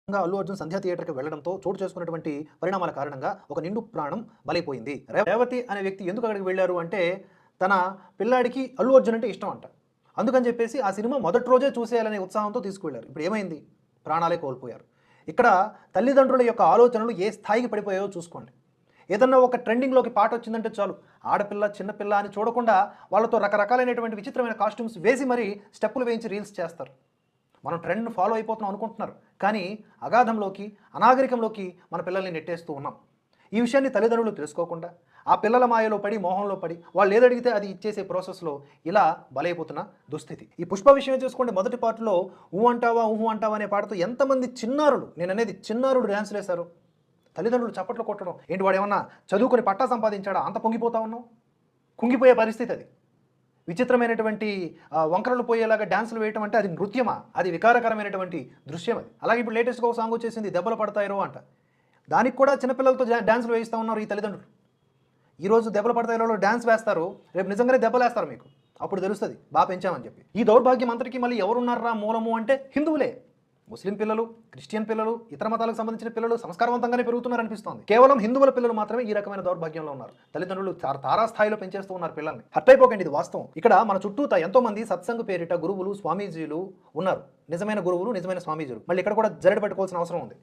అల్లు అర్జున్ సంధ్యా థియేటర్‌కి వెళ్ళడంతో చోటు చేసుకున్నటువంటి పరిణామాల కారణంగా ఒక నిండు ప్రాణం బలైపోయింది. రేవతి అనే వ్యక్తి ఎందుకు అక్కడికి వెళ్లారు అంటే, తన పిల్లాడికి అల్లు అర్జున్ అంటే ఇష్టం అంట. అందుకని చెప్పేసి ఆ సినిమా మొదటి రోజే చూసేయాలనే ఉత్సాహంతో తీసుకువెళ్లారు. ఇప్పుడు ఏమైంది? ప్రాణాలే కోల్పోయారు. ఇక్కడ తల్లిదండ్రుల యొక్క ఆలోచనలు ఏ స్థాయికి పడిపోయాయో చూసుకోండి. ఏదన్నా ఒక ట్రెండింగ్‌లోకి పాట వచ్చిందంటే చాలు, ఆడపిల్ల, చిన్నపిల్ల అని చూడకుండా వాళ్ళతో రకరకాలైనటువంటి విచిత్రమైన కాస్ట్యూమ్స్ వేసి మరీ స్టెప్పులు వేయించి రీల్స్ చేస్తారు. మనం ట్రెండ్‌ని ఫాలో అయిపోతున్నాం అనుకుంటున్నారు. కానీ అగాధంలోకి, అనాగరికంలోకి మన పిల్లల్ని నెట్టేస్తూ ఉన్నాం. ఈ విషయాన్ని తల్లిదండ్రులు తెలుసుకోకుండా, ఆ పిల్లల మాయలో పడి, మోహంలో పడి, వాళ్ళు ఏదడిగితే అది ఇచ్చేసే ప్రాసెస్‌లో ఇలా బలైపోతున్న దుస్థితి. ఈ 'పుష్ప' విషయమే చూసుకోండి. మొదటి పార్ట్‌లో 'ఊ అంటావా ఊహు అంటావా' అనే పాటతో ఎంతమంది చిన్నారులు, నేననేది చిన్నారులు డాన్స్‌లేశారు. తల్లిదండ్రులు చప్పట్లు కొట్టడం. ఏంటి వాడేమన్నా చదువుకొని పట్టా సంపాదించాడా? అంత పొంగిపోతా ఉన్నావు? కుంగిపోయే పరిస్థితి అది. విచిత్రమైనటువంటి వంకరలు పోయేలాగా డాన్సులు వేయటం అంటే అది నృత్యమా? అది వికారకరమైనటువంటి దృశ్యం అది. అలాగే ఇప్పుడు లేటెస్ట్‌గా ఒక సాంగ్ వచ్చేసింది 'దెబ్బలు పడతాయిరో' అంట. దానికి కూడా చిన్న పిల్లలతో డాన్సులు వేయిస్తా ఉన్నారు ఈ తల్లిదండ్రులు. ఈరోజు 'దెబ్బలు పడతాయిరో'లో డాన్స్ వేస్తారు. రేపు నిజంగానే దెబ్బలేస్తారు మీకు. అప్పుడు తెలుస్తది పెంచామని చెప్పి. ఈ దౌర్భాగ్యం అంతటికి మళ్ళీ ఎవరున్నార్రా మూలము అంటే హిందువులే. ముస్లిం పిల్లలు, క్రిస్టియన్ పిల్లలు, ఇతర మతాలకు సంబంధించిన పిల్లలు సంస్కారవంతంగానే పెరుగుతున్నారనిపిస్తోంది. కేవలం హిందువుల పిల్లలు మాత్రమే ఈ రకమైన దౌర్భాగ్యంలో ఉన్నారు. తల్లిదండ్రులు తారాస్థాయిలో పెంచేస్తూ ఉన్నారు పిల్లల్ని. హర్ట్ అయిపోకండి, ఇది వాస్తవం. ఇక్కడ మన చుట్టూతా ఎంతో మంది సత్సంగ్ పేరిట గురువులు, స్వామీజీలు ఉన్నారు. నిజమైన గురువులు, నిజమైన స్వామీజీలు. మళ్ళీ ఇక్కడ కూడా జరడు పెట్టుకోవాల్సిన అవసరం ఉంది.